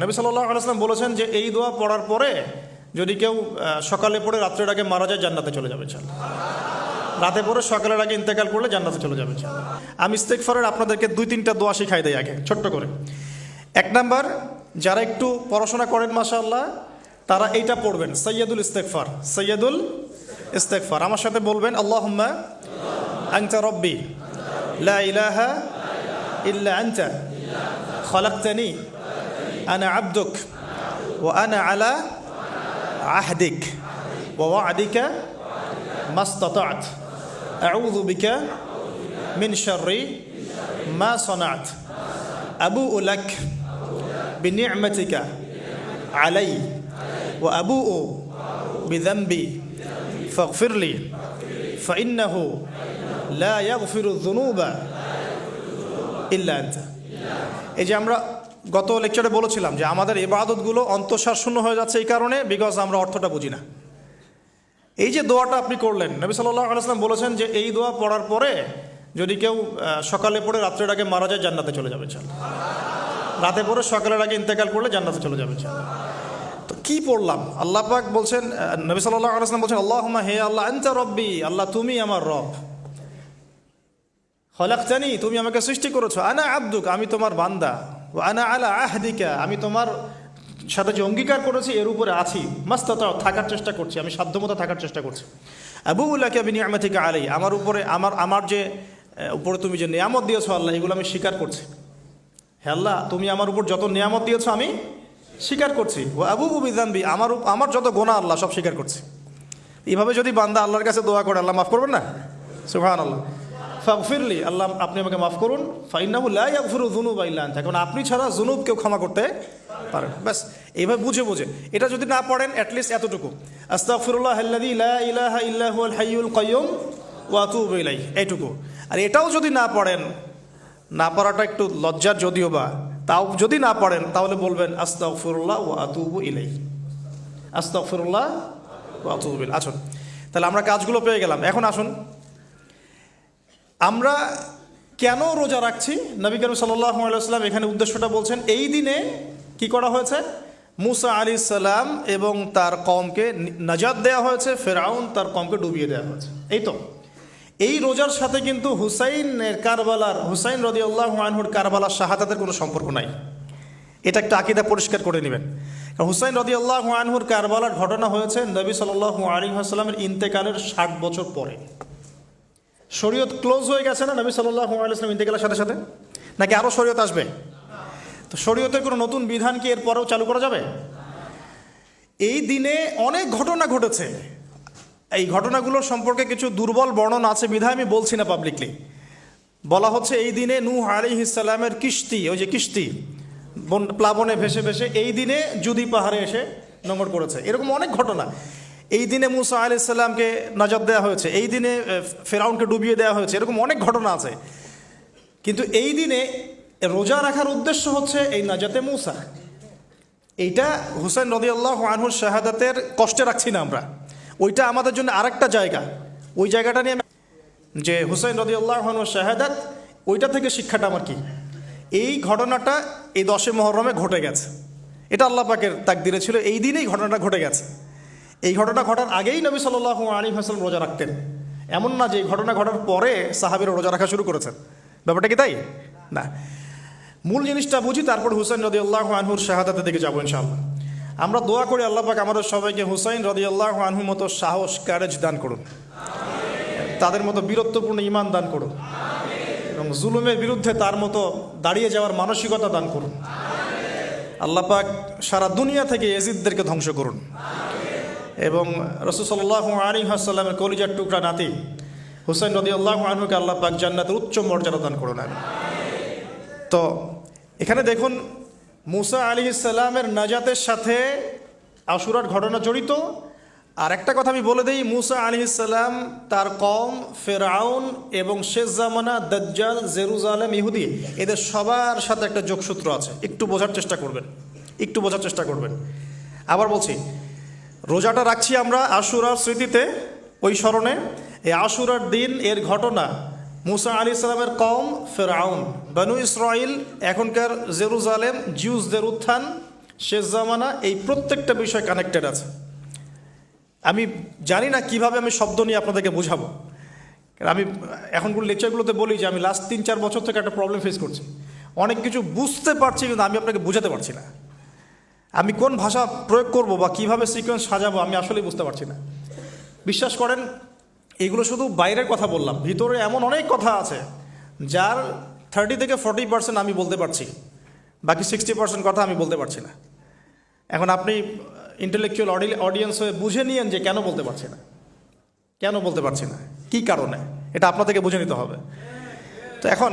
নবী সাল্লাল্লাহু আলাইহি ওয়াসাল্লাম বলেছেন যে এই দোয়া পড়ার পরে যদি কেউ সকালে পড়ে রাত্রের আগে মারা যায় জান্নাতে চলে যাবে ইনশাআল্লাহ। রাতে পড়ে সকালের আগে ইন্তেকাল করলে জান্নাতে চলে যাবে ইনশাআল্লাহ। আমি ইস্তেগফারের আপনাদেরকে 2-3টা দোয়া শিখাই দেই আগে ছোট্ট করে। 1 নাম্বার, যারা একটু পড়াশোনা করেন মাশাআল্লাহ তারা এইটা পড়বেন, সাইয়্যিদুল ইস্তেগফার। সাইয়্যিদুল ইস্তেগফার আমার সাথে বলবেন, আল্লাহুম্মা আনতা রাব্বি লা ইলাহা ইল্লা আনতা খলাকতানি আনা আবদুক ওয়া আনা আলা আহদিক ওয়া ওয়া'দিকা মাস্তাতা'ত আউযু বিকা মিন শাররি মা সানা'ত আবুউ লাক বিনি'মাতিকা আলাই ওয়া আবুউ বিযানবি ফাগফিরলি ফাইন্নাহু লা ইয়াগফিরু যুনুবা ইল্লা আনতা। এই যে আমরা গত লেকচারে বলেছিলাম যে আমাদের ইবাদতগুলো অন্তঃসার শূন্য হয়ে যাচ্ছে এই কারণে, বিকজ আমরা অর্থটা বুঝি না। এই যে দোয়াটা আপনি করলেন, নবী সাল্লাল্লাহু আলাইহি ওয়াসাল্লাম বলেছেন যে এই দোয়া পড়ার পরে যদি কেউ সকালে পড়ে রাত্রের আগে মারা যায় জান্নাতে চলে যাবে ইনশাআল্লাহ। রাতে পড়ে সকালের আগে ইন্তেকাল করলে জান্নাতে চলে যাবে ইনশাআল্লাহ। তো কি পড়লাম? আল্লাহ পাক বলছেন, নবী সাল্লাল্লাহু আলাইহি ওয়াসাল্লাম বলছেন, আল্লাহুম্মা হে আল্লাহ আনতা রব্বি, আল্লাহ তুমি আমার রব, খলাকতানি তুমি আমাকে সৃষ্টি করেছো, আনা আবদুক আমি তোমার বান্দা, ওয়া আনা আলা আহদিকা আমি তোমার সাথে যে অঙ্গীকার করেছি এর উপরে আছি, মাস্তাতা থাকার চেষ্টা করছি, আমি সাধ্যমতো থাকার চেষ্টা করছি। আবুউ লাকা বিনি'মাতিকা আলাই আমার উপরে আমার যে উপরে তুমি যে নিয়ামত দিয়েছো আল্লাহ এগুলো আমি স্বীকার করছি। হে আল্লাহ তুমি আমার উপর যত নিয়ামত দিয়েছো আমি স্বীকার করছি। ওয়া আবুউ বিযানবি আমার যত গুনাহ আল্লাহ সব স্বীকার করছি। এইভাবে যদি বান্দা আল্লাহর কাছে দোয়া করে আল্লাহ মাফ করবেন না? সুবহানাল্লাহ। ফাগফিরলি আল্লাহ আপনি আমাকে মাফ করুন, ফাইন্নাহু লা ইয়াগফিরু যুনুবা ইল্লা আনতা কারণ আপনি ছাড়া যুনুব কেউ ক্ষমা করতে পারেন। ব্যাস এইভাবে বুঝে এটা যদি না পড়েন অ্যাটলিস্ট এতটুকু, আস্তাগফিরুল্লাহাল্লাযী লা ইলাহা ইল্লা হুয়াল হাইয়ুল কাইয়্যুম ওয়া আতুবু ইলাইহি, এইটুকু। আর এটাও যদি না পড়েন, না পড়াটা একটু লজ্জার যদিও বা, তাও যদি না পড়েন তাহলে বলবেন আস্তাগফিরুল্লাহ ওয়া আতুবু ইলাইহি, আস্তাগফিরুল্লাহ ওয়া আতুবু ইলাইহি। আসুন তাহলে আমরা কাজগুলো পেয়ে গেলাম। এখন আসুন আমরা কেন রোজা রাখছি। নবী করিম সাল্লাল্লাহু আলাইহি ওয়াসাল্লাম এখানে উদ্দেশ্যটা বলছেন। এই দিনে কি করা হয়েছে? মুসা আলাইহিস সালাম এবং তার কওমকে নাজাত দেওয়া হয়েছে, ফেরাউন তার কওমকে ডুবিয়ে দেওয়া হয়েছে। এই তো এই রোজার সাথে কিন্তু হুসাইন রাদিয়াল্লাহু আনহুর কারবালার শাহাদাতের কোনো সম্পর্ক নাই। এটা একটা আকীদা পরিষ্কার করে নেবেন। কারণ হুসাইন রাদিয়াল্লাহু আনহুর কারবালার ঘটনা হয়েছে নবী সাল্লাল্লাহু আলাইহি ওয়াসাল্লামের ইন্তেকালের 60 বছর পরে। শরীয়ত ক্লোজ হয়ে গেছে না নবী সাল্লাল্লাহু আলাইহি ওয়াসাল্লাম ইন্তেকালের সাথে সাথে, নাকি আরও শরীয়ত আসবে? তো শরীয়তের কোনো নতুন বিধান কি এর পরেও চালু করা যাবে? এই দিনে অনেক ঘটনা ঘটেছে। এই ঘটনাগুলোর সম্পর্কে কিছু দুর্বল বর্ণনা আছে বিধায় আমি বলছি না পাবলিকলি। বলা হচ্ছে এই দিনে নূহ আলাইহিস সালামের কিস্তি, ওই যে কিস্তি প্লাবনে ভেসে ভেসে এই দিনে জুদি পাহাড়ে এসে নোঙর করেছে। এরকম অনেক ঘটনা। এই দিনে মুসা আলাইহিস সালামকে নাজাত দেওয়া হয়েছে, এই দিনে ফেরাউনকে ডুবিয়ে দেওয়া হয়েছে, এরকম অনেক ঘটনা আছে। কিন্তু এই দিনে রোজা রাখার উদ্দেশ্য হচ্ছে এই নাজাতে মুসা। এইটা হুসাইন রাদিয়াল্লাহু আনহুর শাহাদাতের কষ্টে রাখছি না আমরা, ওইটা আমাদের জন্য আরেকটা জায়গা। ওই জায়গাটা নিয়ে যে হুসাইন রাদিয়াল্লাহু আনহুর শাহাদাত, ওইটা থেকে শিক্ষাটা আমার কি, এই ঘটনাটা এই 10 মুহররমে ঘটে গেছে। এটা আল্লাহ পাকের তাকদিরে ছিল, এই দিনেই ঘটনাটা ঘটে গেছে। এই ঘটনা ঘটার আগেই নবী সাল্লাল্লাহু আলাইহি ওয়াসাল্লাম রোজা রাখতেন। এমন না যে এই ঘটনা ঘটার পরে সাহাবীরা রোজা রাখা শুরু করেছেন, ব্যাপারটা কি তাই না। মূল জিনিসটা বুঝি, তারপর হুসাইন রাদিয়াল্লাহু আনহুর শাহাদাতের দিকে যাবো ইনশাআল্লাহ। আমরা দোয়া করি আল্লাহ পাক আমাদের সবাইকে হুসাইন রাদিয়াল্লাহু আনহুর মতো সাহস, কারেজ দান করুন, তাদের মতো বীরত্বপূর্ণ ঈমান দান করুন, এবং জুলুমের বিরুদ্ধে তার মতো দাঁড়িয়ে যাওয়ার মানসিকতা দান করুন। আল্লাহ পাক সারা দুনিয়া থেকে ইয়াজিদদেরকে ধ্বংস করুন, এবং রাসূল সাল্লাল্লাহু আলাইহি ওয়াসাল্লামের কলিজার টুকরা নাতি হুসাইন রাদিয়াল্লাহু আনহুকে আল্লাহ পাক জান্নাতের উচ্চ মর্যাদা দান করুন। তো এখানে দেখুন মুসা আলাইহিস সালামের নাজাতের সাথে আশুরার ঘটনা জড়িত। আর একটা কথা আমি বলে দিই, মুসা আলাইহিস সালাম, তার কওম, ফেরাউন এবং শেষ জামানা দাজ্জাল, জেরুজালেম, ইহুদি, এদের সবার সাথে একটা যোগসূত্র আছে। একটু বোঝার চেষ্টা করবেন। আবার বলছি, রোজাটা রাখছি আমরা আশুরার স্মৃতিতে, ওই স্মরণে। এই আশুরার দিন এর ঘটনা, মুসা আলাইহিস সালামের কওম, ফেরাউন, বনু ইসরাইল, এখনকার জেরুজালেম, জিউসদের উত্থান, শেষ জামানা, এই প্রত্যেকটা বিষয় কানেক্টেড আছে। আমি জানি না কিভাবে আমি শব্দ নিয়ে আপনাদেরকে বোঝাবো। কারণ আমি এখনগুলো লেকচারগুলোতে বলি যে আমি লাস্ট 3-4 বছর থেকে একটা প্রবলেম ফেস করছি। অনেক কিছু বুঝতে পারছি কিন্তু আমি আপনাকে বোঝাতে পারছি না। আমি কোন ভাষা প্রয়োগ করব বা কিভাবে সিকোয়েন্স সাজাবো আমি আসলেই বুঝতে পারছি না। বিশ্বাস করেন, এগুলো শুধু বাইরের কথা বললাম, ভিতরে এমন অনেক কথা আছে যার 30 থেকে 40% আমি বলতে পারছি, বাকি 60% কথা আমি বলতে পারছি না। এখন আপনি ইন্টেলেকচুয়াল অডিয়েন্স হয়ে বুঝে নিয়েন যে কেন বলতে পারছি না, কেন বলতে পারছি না, কী কারণে, এটা আপনাদেরকে বুঝে নিতে হবে। তো এখন